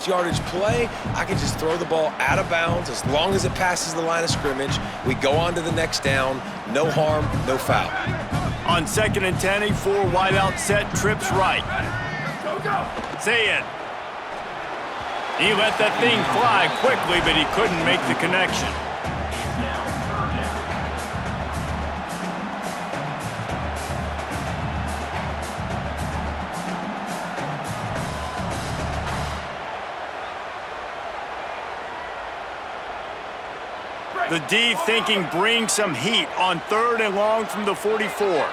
yardage play, I can just throw the ball out of bounds as long as it passes the line of scrimmage. We go on to the next down. No harm, no foul. On 2nd and 10, a 4 wide out set, trips right. Zayin. He let that thing fly quickly, but he couldn't make the connection. The D thinking bring some heat on 3rd and long from the 44.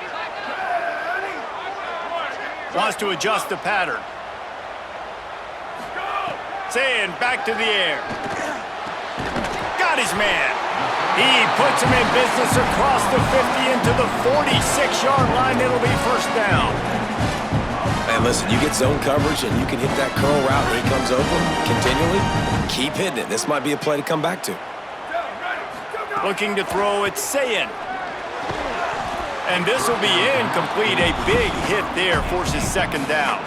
Wants to adjust the pattern. Zayin back to the air. Got his man. He puts him in business across the 50 into the 46-yard line. It'll be first down. Man, listen, you get zone coverage and you can hit that curl route and he comes open continually. Keep hitting it. This might be a play to come back to. Looking to throw, it's Zayin. And this will be incomplete. A big hit there forces 2nd down.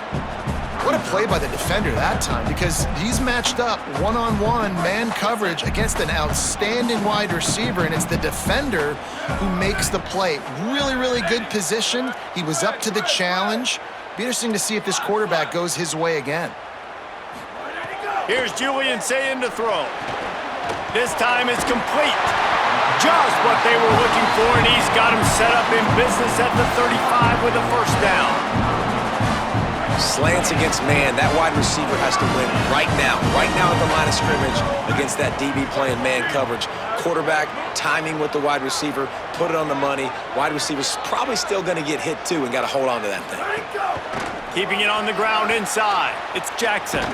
What a play by the defender that time, because he's matched up one-on-one man coverage against an outstanding wide receiver, and it's the defender who makes the play. Really, really good position. He was up to the challenge. Be interesting to see if this quarterback goes his way again. Here's Julian Zayin to throw. This time it's complete. Just what they were looking for, and he's got him set up in business at the 35 with a first down. Slants against man. That wide receiver has to win right now at the line of scrimmage against that DB playing man coverage. Quarterback, timing with the wide receiver, put it on the money. Wide receiver's probably still going to get hit too and got to hold on to that thing. Keeping it on the ground inside. It's Jackson.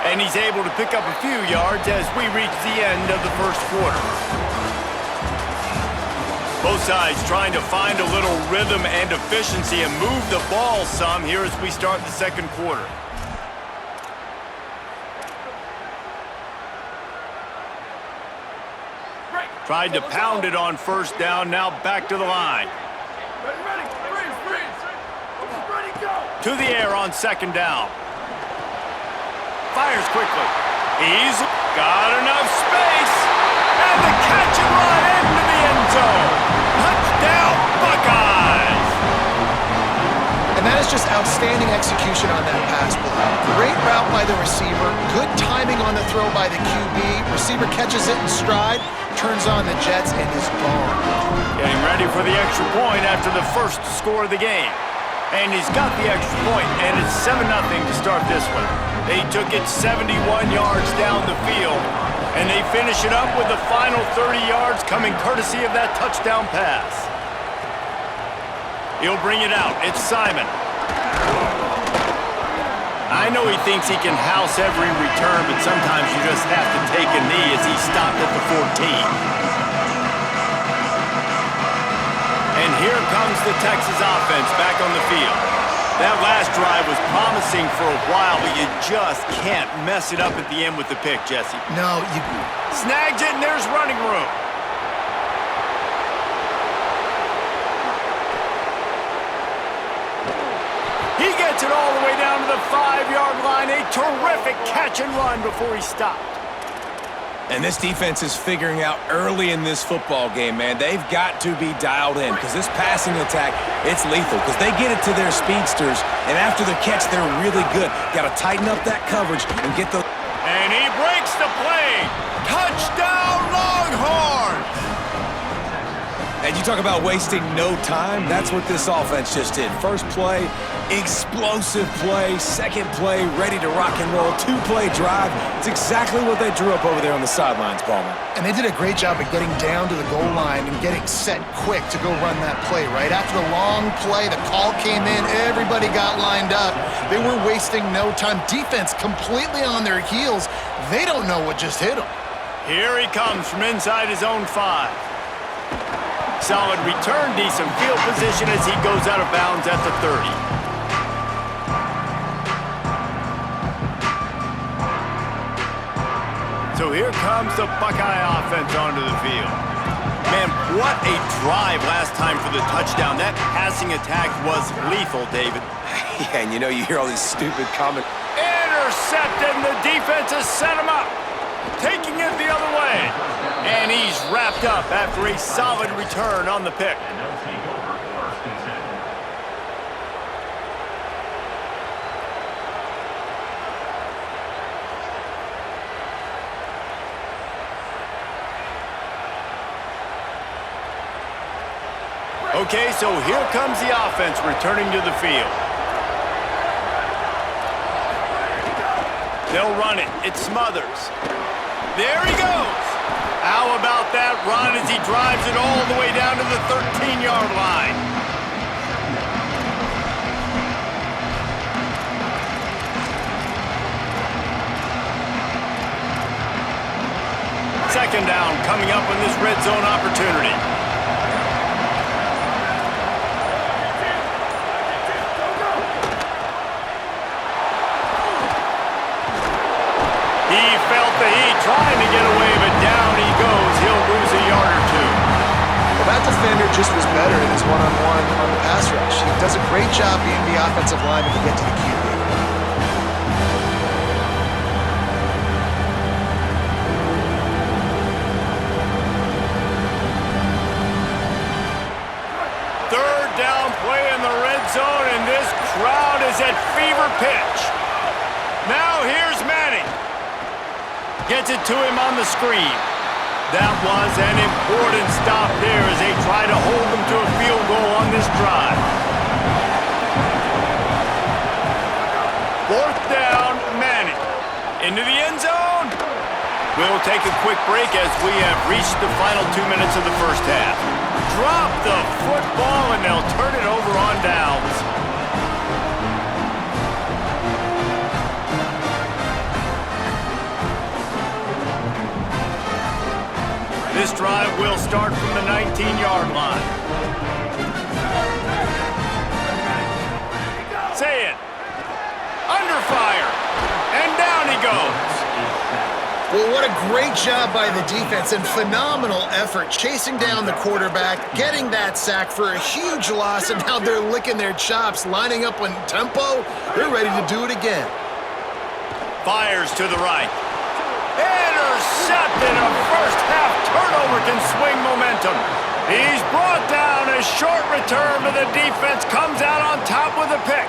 And he's able to pick up a few yards as we reach the end of the first quarter. Both sides trying to find a little rhythm and efficiency and move the ball some here as we start the second quarter. Tried to pound it on first down, now back to the line. To the air on 2nd down. Fires quickly. He's got enough space. And the catch and run into the end zone. Touchdown, Buckeyes! And that is just outstanding execution on that pass play. Great route by the receiver. Good timing on the throw by the QB. Receiver catches it in stride, turns on the jets, and is gone. Getting ready for the extra point after the first score of the game. And he's got the extra point, and it's 7-0 to start this one. They took it 71 yards down the field, and they finish it up with the final 30 yards coming courtesy of that touchdown pass. He'll bring it out. It's Simon. I know he thinks he can house every return, but sometimes you just have to take a knee as he stopped at the 14. And here comes the Texas offense back on the field. That last drive was promising for a while, but you just can't mess it up at the end with the pick, Jesse. No, you... Snags it, and there's running room. He gets it all the way down to the 5-yard line. A terrific catch and run before he stopped. And this defense is figuring out early in this football game, man. They've got to be dialed in because this passing attack, it's lethal because they get it to their speedsters, and after the catch, they're really good. Got to tighten up that coverage and get the... And he breaks the play. Touchdown, Longhorns! And you talk about wasting no time, that's what this offense just did. First play, explosive play. Second play, ready to rock and roll. 2-play drive. It's exactly what they drew up over there on the sidelines, Palmer. And they did a great job of getting down to the goal line and getting set quick to go run that play, right? After the long play, the call came in, everybody got lined up. They were wasting no time. Defense completely on their heels. They don't know what just hit them. Here he comes from inside his own 5. Solid return, decent field position as he goes out of bounds at the 30. So here comes the Buckeye offense onto the field. Man, what a drive last time for the touchdown. That passing attack was lethal, David. Yeah, and you know, you hear all these stupid comments. intercepted, and the defense has set him up. Taking it the other way. And he's wrapped up after a solid return on the pick. Okay, so here comes the offense returning to the field. They'll run it. It's Smothers. There he goes. How about that run as he drives it all the way down to the 13-yard line? Second down coming up in this red zone opportunity. He felt the heat trying to get away, but down he goes. He'll lose a yard or two. Well, that defender just was better in his one-on-one on the pass rush. He does a great job being the offensive lineman to get to the QB. Third down play in the red zone, and this crowd is at fever pitch. Now here's Manning. Gets it to him on the screen. That was an important stop there as they try to hold them to a field goal on this drive. Fourth down, Manning. Into the end zone. We'll take a quick break as we have reached the final 2 minutes of the first half. Drop the football and they'll turn it over on downs. This drive will start from the 19-yard line. Say it. Under fire. And down he goes. Well, what a great job by the defense and phenomenal effort chasing down the quarterback, getting that sack for a huge loss, and now they're licking their chops, lining up on tempo. They're ready to do it again. Fires to the right. Intercepted. A first half turnover can swing momentum. He's brought down. A short return to the defense comes out on top with a pick.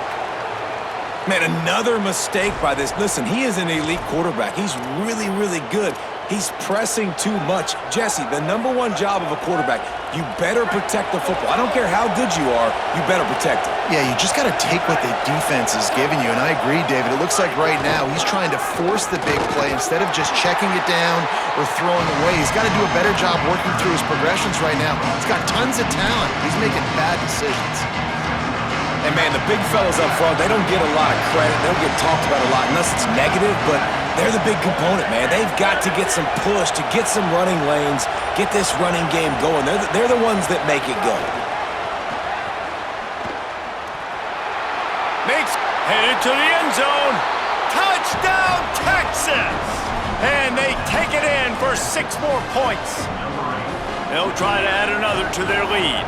Man, another mistake by this. Listen, he is an elite quarterback. He's really, really good. He's pressing too much. Jesse, the number one job of a quarterback, you better protect the football. I don't care how good you are, you better protect it. Yeah, you just got to take what the defense is giving you, and I agree, David. It looks like right now he's trying to force the big play instead of just checking it down or throwing away. He's got to do a better job working through his progressions right now. He's got tons of talent. He's making bad decisions. And, man, the big fellas up front, they don't get a lot of credit. They don't get talked about a lot unless it's negative, but they're the big component, man. They've got to get some push, to get some running lanes, get this running game going. They're the ones that make it go. Headed to the end zone. Touchdown, Texas! And they take it in for 6 more points. They'll try to add another to their lead.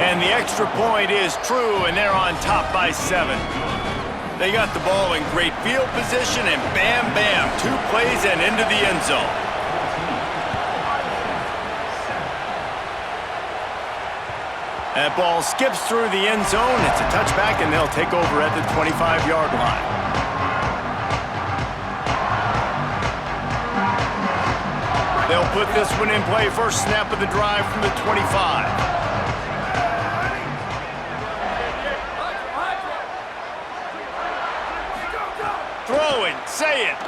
And the extra point is true, and they're on top by 7. They got the ball in great field position, and bam, bam, 2 plays and into the end zone. That ball skips through the end zone. It's a touchback, and they'll take over at the 25-yard line. They'll put this one in play. First snap of the drive from the 25. Throwing, say it.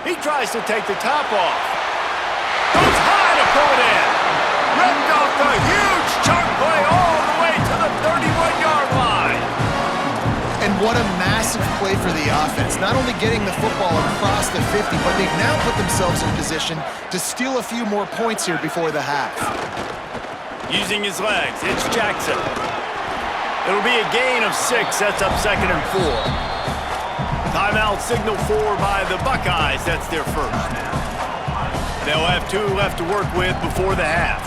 He tries to take the top off. Goes high to pull it in. Ripped off the huge chunk play all the way to the 31-yard line. And what a massive play for the offense. Not only getting the football across the 50, but they've now put themselves in position to steal a few more points here before the half. Using his legs, it's Jackson. It'll be a gain of 6. That's up 2nd and 4. Timeout signal for by the Buckeyes. That's their first. They'll have 2 left to work with before the half.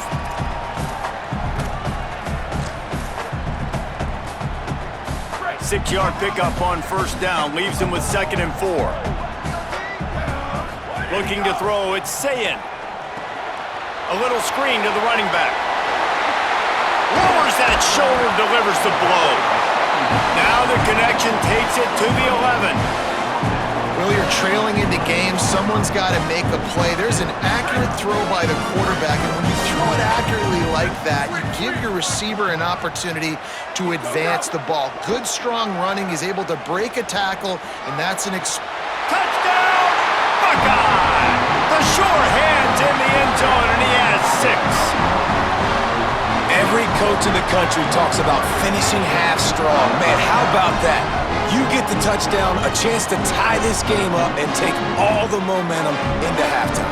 6-yard pickup on first down. Leaves him with 2nd and 4. Looking to throw, it's Sayin. A little screen to the running back. Lowers that shoulder, delivers the blow. Now the connection takes it to the 11. Well, you're trailing into games. Someone's got to make a play. There's an accurate throw by the quarterback, and when you throw it accurately like that, you give your receiver an opportunity to advance the ball. Good, strong running. He's able to break a tackle, and that's an touchdown, Buckeye! The sure hands in the end zone, and he has 6. Every coach in the country talks about finishing half strong. Man, how about that? You get the touchdown, a chance to tie this game up and take all the momentum into halftime.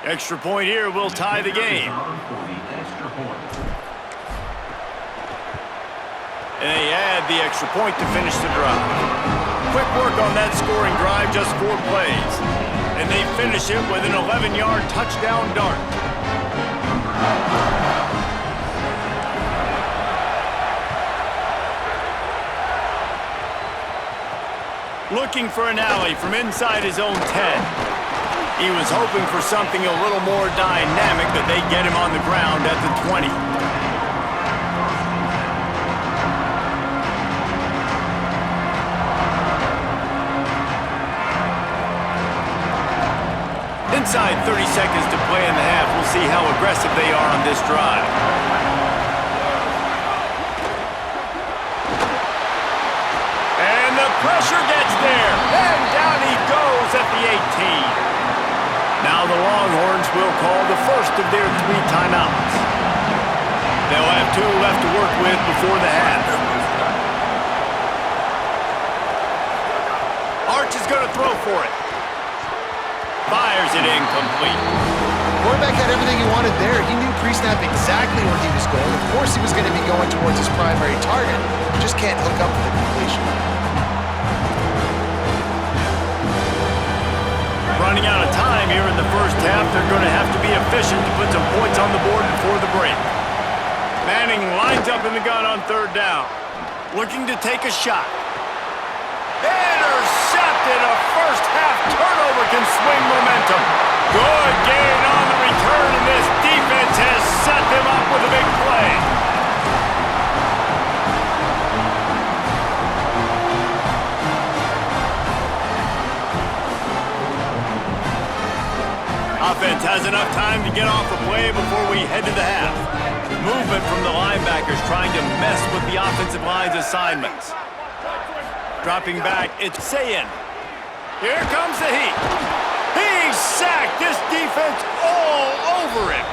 Extra point here will tie the game. And they add the extra point to finish the drive. Quick work on that scoring drive, just 4 plays. And they finish it with an 11-yard touchdown dart. Looking for an alley from inside his own 10. He was hoping for something a little more dynamic, but they get him on the ground at the 20. Inside 30 seconds to play in the half. We'll see how aggressive they are on this drive. And the pressure gets there. And down he goes at the 18. Now the Longhorns will call the first of their 3 timeouts. They'll have 2 left to work with before the half. Arch is going to throw for it. Fires it incomplete. Quarterback had everything he wanted there. He knew pre-snap exactly where he was going. Of course he was going to be going towards his primary target. He just can't hook up for the completion. Running out of time here in the first half. They're going to have to be efficient to put some points on the board before the break. Manning lines up in the gun on 3rd down. Looking to take a shot. Intercepted. A first half turnover can swing momentum. Good gain on the return, and this defense has set them up with a big play. Offense has enough time to get off a play before we head to the half. Movement from the linebackers trying to mess with the offensive line's assignments. Dropping back, it's Sayin. Here comes the heat. He's sacked. This defense all over him.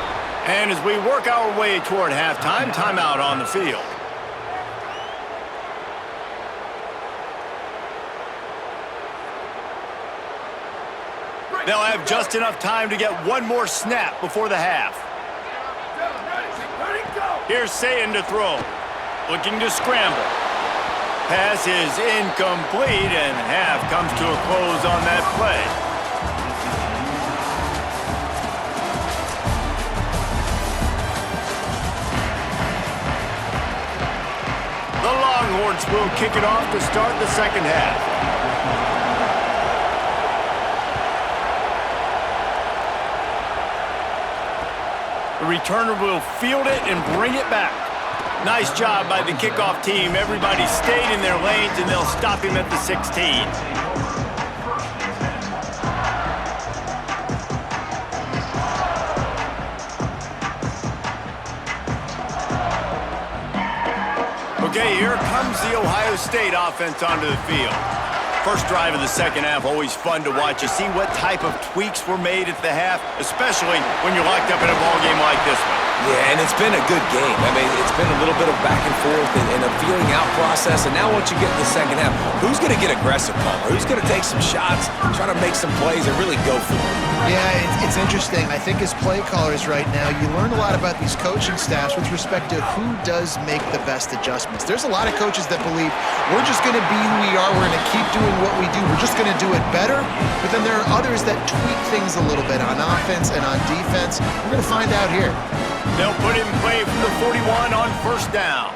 And as we work our way toward halftime, timeout on the field. They'll have just enough time to get 1 more snap before the half. Here's Sayin to throw. Looking to scramble. Pass is incomplete, and half comes to a close on that play. The Longhorns will kick it off to start the second half. The returner will field it and bring it back. Nice job by the kickoff team. Everybody stayed in their lanes, and they'll stop him at the 16. Okay, here comes the Ohio State offense onto the field. First drive of the second half, always fun to watch. You see what type of tweaks were made at the half, especially when you're locked up in a ball game like this one. Yeah, and it's been a good game. I mean, it's been a little bit of back and forth and a feeling out process. And now once you get in the second half, who's going to get aggressive, Palmer? Who's going to take some shots, try to make some plays, and really go for it? Yeah, it's interesting. I think as play callers right now, you learn a lot about these coaching staffs with respect to who does make the best adjustments. There's a lot of coaches that believe we're just going to be who we are. We're going to keep doing what we do. We're just going to do it better. But then there are others that tweak things a little bit on offense and on defense. We're going to find out here. They'll put it in play from the 41 on first down.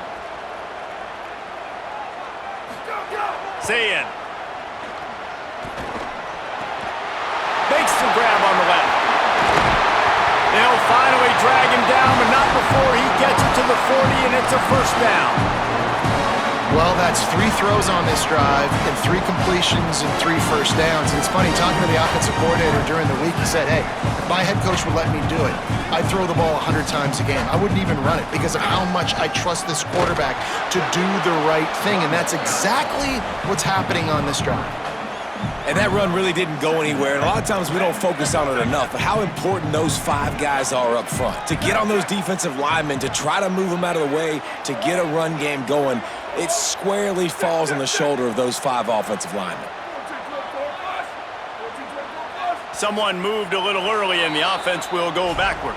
Sayin makes the grab on the left. They'll finally drag him down, but not before he gets it to the 40, and it's a first down. Well, that's 3 throws on this drive and 3 completions and 3 first downs. And it's funny, talking to the offensive coordinator during the week, he said, hey, if my head coach would let me do it, I'd throw the ball 100 times a game. I wouldn't even run it because of how much I trust this quarterback to do the right thing. And that's exactly what's happening on this drive. And that run really didn't go anywhere, and a lot of times we don't focus on it enough, but how important those 5 guys are up front. To get on those defensive linemen, to try to move them out of the way, to get a run game going, it squarely falls on the shoulder of those 5 offensive linemen. Someone moved a little early, and the offense will go backward.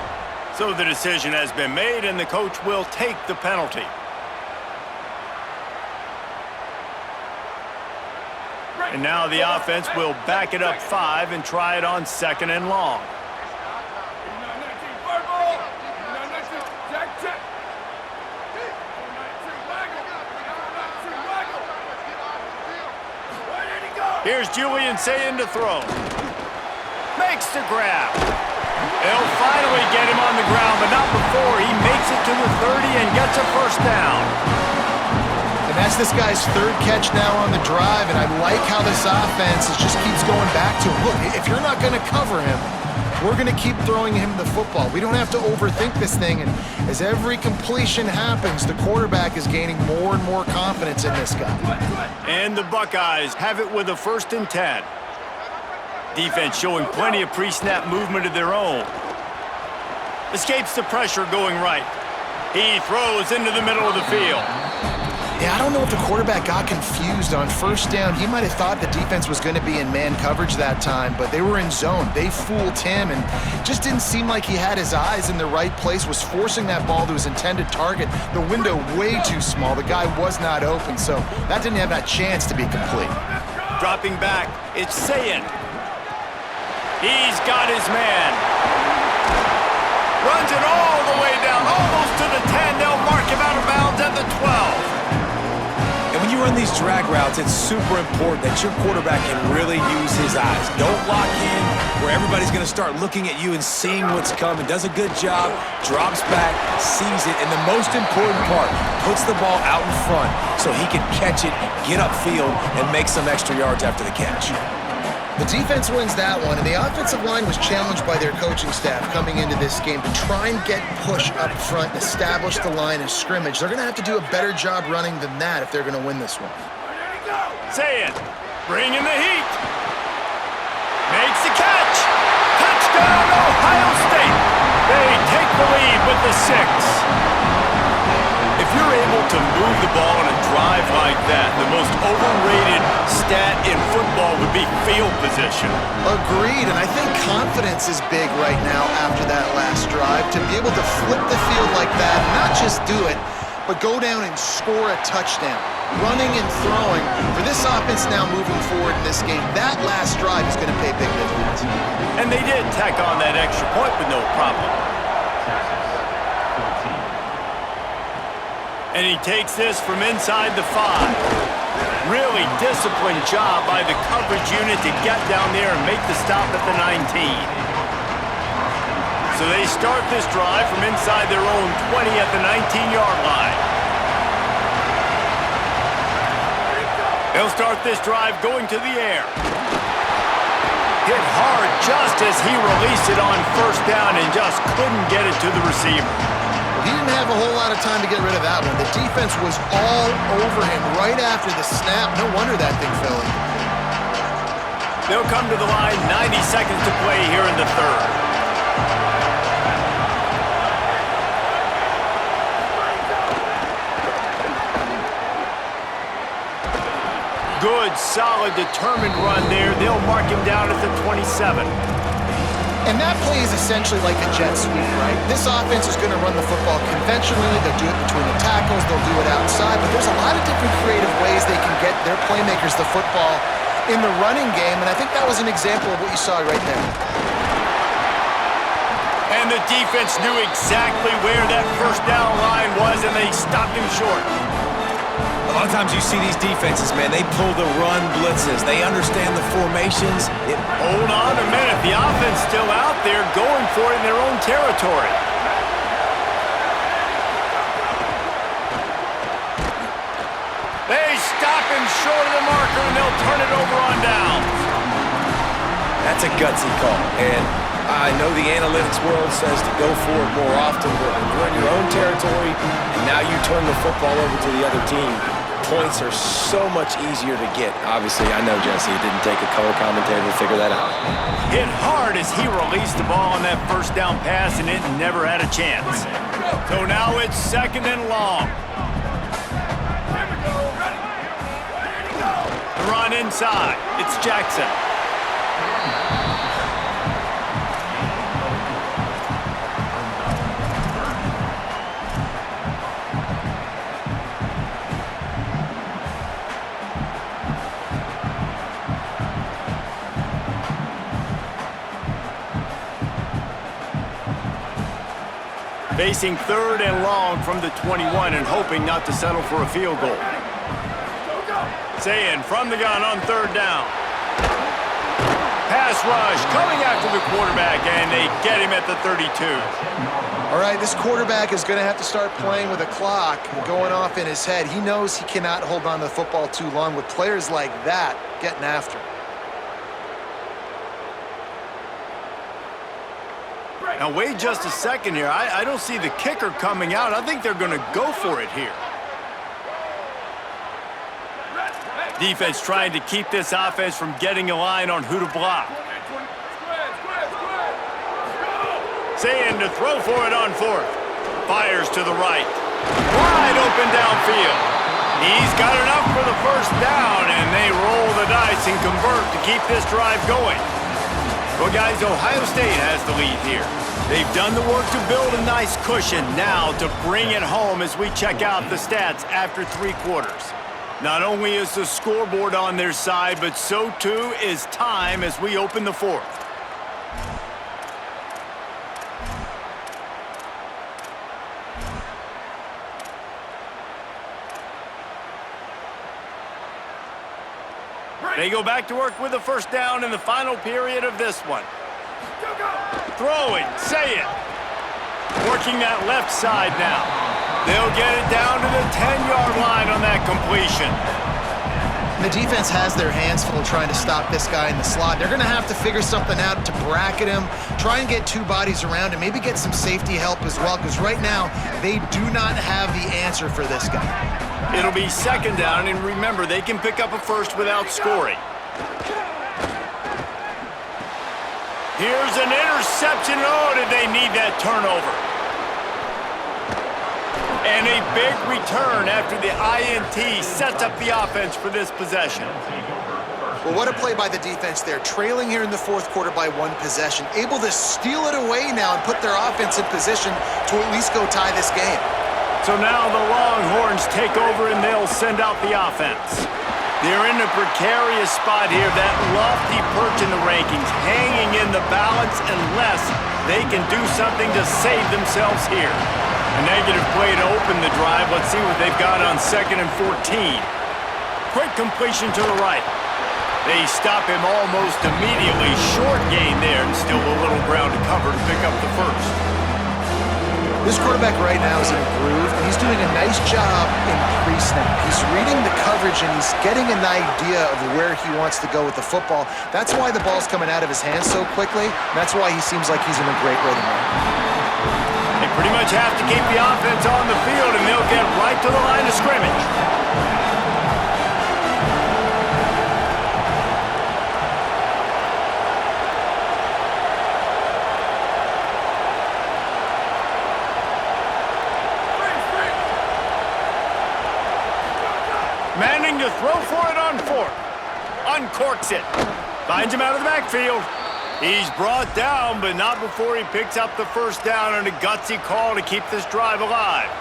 So the decision has been made, and the coach will take the penalty. And now the offense will back it up 5 and try it on 2nd and long. Here's Julian Sayin to throw. Makes the grab. They'll finally get him on the ground, but not before he makes it to the 30 and gets a first down. And that's this guy's 3rd catch now on the drive, and I like how this offense just keeps going back to him. Look, if you're not going to cover him, we're going to keep throwing him the football. We don't have to overthink this thing, and as every completion happens, the quarterback is gaining more and more confidence in this guy. And the Buckeyes have it with a 1st and 10. Defense showing plenty of pre-snap movement of their own. Escapes the pressure going right. He throws into the middle of the field. Yeah, I don't know if the quarterback got confused on first down. He might have thought the defense was going to be in man coverage that time, but they were in zone. They fooled him, and just didn't seem like he had his eyes in the right place, was forcing that ball to his intended target. The window way too small. The guy was not open, so that didn't have that chance to be complete. Dropping back, it's Sayin. He's got his man. Runs it all the way down, almost to the 10. They'll mark him out of bounds at the 12. And when you run these drag routes, it's super important that your quarterback can really use his eyes. Don't lock in where everybody's going to start looking at you and seeing what's coming. Does a good job, drops back, sees it, and the most important part, puts the ball out in front so he can catch it, get upfield, and make some extra yards after the catch. The defense wins that one, and the offensive line was challenged by their coaching staff coming into this game to try and get push up front and establish the line of scrimmage. They're going to have to do a better job running than that if they're going to win this one. Sayin, bring in the heat. Makes the catch. Touchdown, Ohio State. They take the lead with the 6. If you're able to move the ball on a drive like that, the most overrated stat in football would be field position. Agreed, and I think confidence is big right now after that last drive. To be able to flip the field like that, not just do it, but go down and score a touchdown. Running and throwing. For this offense now moving forward in this game, that last drive is going to pay big dividends. And they did tack on that extra point with no problem. And he takes this from inside the 5. Really disciplined job by the coverage unit to get down there and make the stop at the 19. So they start this drive from inside their own 20 at the 19-yard line. They'll start this drive going to the air. Hit hard just as he released it on first down and just couldn't get it to the receiver. He didn't have a whole lot of time to get rid of that one. The defense was all over him right after the snap. No wonder that thing fell in. They'll come to the line, 90 seconds to play here in the 3rd. Good, solid, determined run there. They'll mark him down at the 27. And that play is essentially like a jet sweep, right? This offense is going to run the football conventionally. They'll do it between the tackles. They'll do it outside. But there's a lot of different creative ways they can get their playmakers the football in the running game. And I think that was an example of what you saw right there. And the defense knew exactly where that first down line was, and they stopped him short. A lot of times you see these defenses, man, they pull the run blitzes. They understand the formations. Hold on a minute. The offense still out there going for it in their own territory. They stop him short of the marker, and they'll turn it over on downs. That's a gutsy call. And I know the analytics world says to go for it more often, but when you're in your own territory and now you turn the football over to the other team, points are so much easier to get. Obviously, I know, Jesse, it didn't take a color commentator to figure that out. Hit hard as he released the ball on that first down pass, and it never had a chance. So now it's 2nd and long. The run inside. It's Jackson. Facing 3rd and long from the 21 and hoping not to settle for a field goal. Saying from the gun on 3rd down. Pass rush coming after the quarterback, and they get him at the 32. All right, this quarterback is going to have to start playing with a clock going off in his head. He knows he cannot hold on to the football too long with players like that getting after him. Now, wait just a second here. I don't see the kicker coming out. I think they're going to go for it here. Defense trying to keep this offense from getting a line on who to block. Saying to throw for it on 4th. Fires to the right. Wide open downfield. He's got enough for the first down, and they roll the dice and convert to keep this drive going. Well, guys, Ohio State has the lead here. They've done the work to build a nice cushion. Now to bring it home as we check out the stats after 3 quarters. Not only is the scoreboard on their side, but so too is time as we open the 4th. They go back to work with the first down in the final period of this one. Throwing, say it. Working that left side now. They'll get it down to the 10-yard line on that completion. The defense has their hands full trying to stop this guy in the slot. They're going to have to figure something out to bracket him, try and get 2 bodies around him, maybe get some safety help as well, because right now they do not have the answer for this guy. It'll be 2nd down, and remember, they can pick up a first without scoring. Here's an interception. Oh, did they need that turnover? And a big return after the INT sets up the offense for this possession. Well, what a play by the defense there. Trailing here in the 4th quarter by 1 possession. Able to steal it away now and put their offense in position to at least go tie this game. So now the Longhorns take over and they'll send out the offense. They're in a precarious spot here, that lofty perch in the rankings, hanging in the balance unless they can do something to save themselves here. A negative play to open the drive. Let's see what they've got on 2nd and 14. Quick completion to the right. They stop him almost immediately. Short gain there, and still a little ground to cover to pick up the first. This quarterback right now is in a groove, and he's doing a nice job in pre-snap. He's reading the coverage, and he's getting an idea of where he wants to go with the football. That's why the ball's coming out of his hands so quickly, and that's why he seems like he's in a great rhythm right now. They pretty much have to keep the offense on the field, and they'll get right to the line of scrimmage. To throw for it on 4th. Uncorks it. Finds him out of the backfield. He's brought down, but not before he picks up the first down and a gutsy call to keep this drive alive.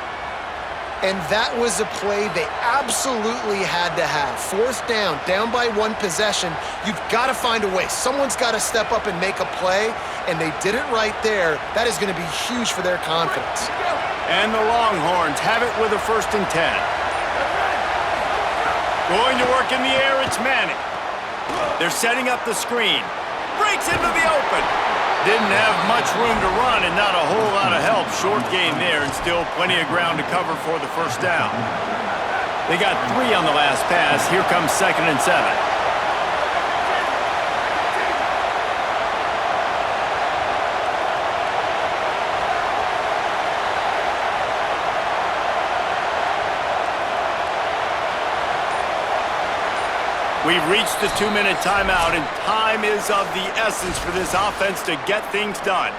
And that was a play they absolutely had to have. Fourth down, down by one possession. You've got to find a way. Someone's got to step up and make a play, and they did it right there. That is going to be huge for their confidence. And the Longhorns have it with a 1st and 10. Going to work in the air, it's Manning. They're setting up the screen. Breaks into the open. Didn't have much room to run and not a whole lot of help. Short gain there and still plenty of ground to cover for the first down. They got 3 on the last pass. Here comes 2nd and 7. We've reached the 2-minute timeout, and time is of the essence for this offense to get things done.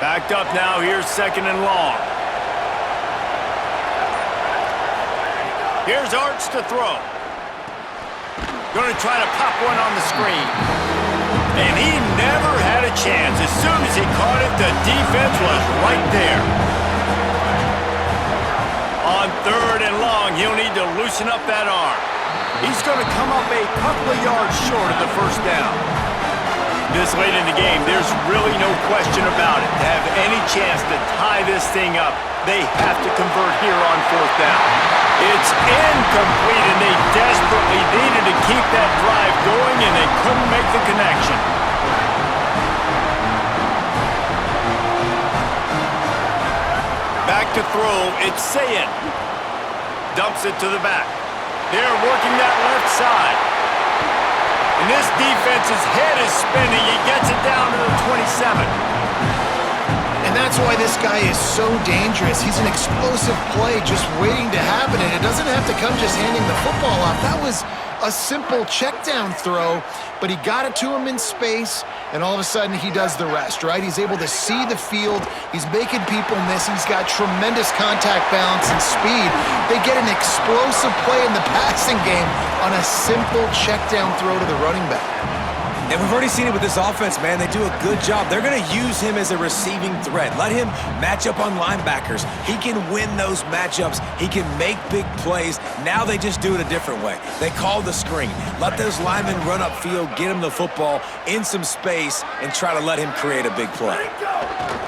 Backed up now, here's 2nd and long. Here's Arch to throw. Going to try to pop one on the screen. And he never had a chance. As soon as he caught it, the defense was right there. On 3rd and long, he'll need to loosen up that arm. He's going to come up a couple of yards short of the first down. This late in the game, there's really no question about it. To have any chance to tie this thing up, they have to convert here on 4th down. It's incomplete, and they desperately needed to keep that drive going, and they couldn't make the connection. Back to throw, it's Sayin. Dumps it to the back. They're working that left side. And this defense's head is spinning. He gets it down to the 27. And that's why this guy is so dangerous. He's an explosive play just waiting to happen, and it doesn't have to come just handing the football off. That was a simple check-down throw, but he got it to him in space, and all of a sudden he does the rest, right? He's able to see the field. He's making people miss. He's got tremendous contact balance and speed. They get an explosive play in the passing game on a simple check-down throw to the running back. And we've already seen it with this offense, man. They do a good job. They're going to use him as a receiving threat. Let him match up on linebackers. He can win those matchups. He can make big plays. Now they just do it a different way. They call the screen. Let those linemen run upfield, get him the football in some space, and try to let him create a big play.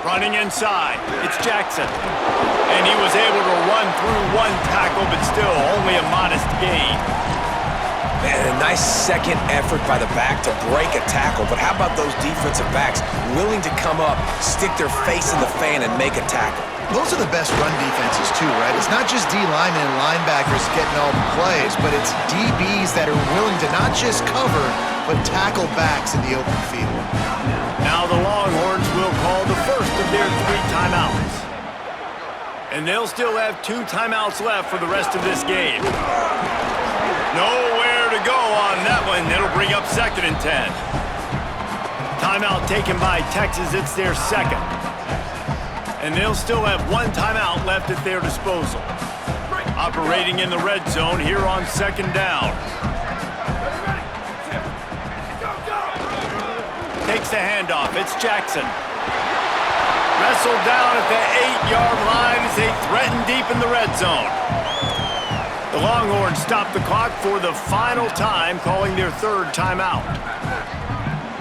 Running inside, it's Jackson. And he was able to run through one tackle, but still only a modest gain. Man, a nice second effort by the back to break a tackle. But how about those defensive backs willing to come up, stick their face in the fan, and make a tackle? Those are the best run defenses too, right? It's not just D linemen and linebackers getting all the plays, but it's DBs that are willing to not just cover, but tackle backs in the open field. Now the Longhorns will call the first of their 3 timeouts. And they'll still have 2 timeouts left for the rest of this game. Nowhere to go on that one. It'll bring up 2nd and 10. Timeout taken by Texas. It's their 2nd. And they'll still have 1 timeout left at their disposal. Operating in the red zone here on 2nd down. Takes the handoff. It's Jackson. Wrestled down at the 8-yard line as they threaten deep in the red zone. The Longhorns stop the clock for the final time, calling their 3rd timeout.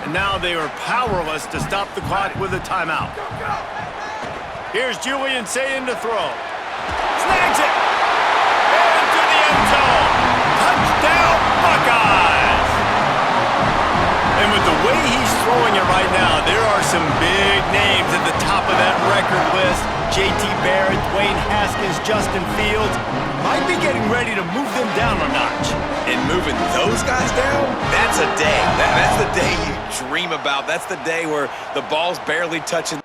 And now they are powerless to stop the clock with a timeout. Here's Julian Sayin to throw. Snags it! Into the end zone! Touchdown, Buckeyes! And with the way he's throwing it right now, there are some big names at the top of that record list. J.T. Barrett, Dwayne Haskins, Justin Fields might be getting ready to move them down a notch. And moving those guys down, that's a day. That's the day you dream about. That's the day where the ball's barely touching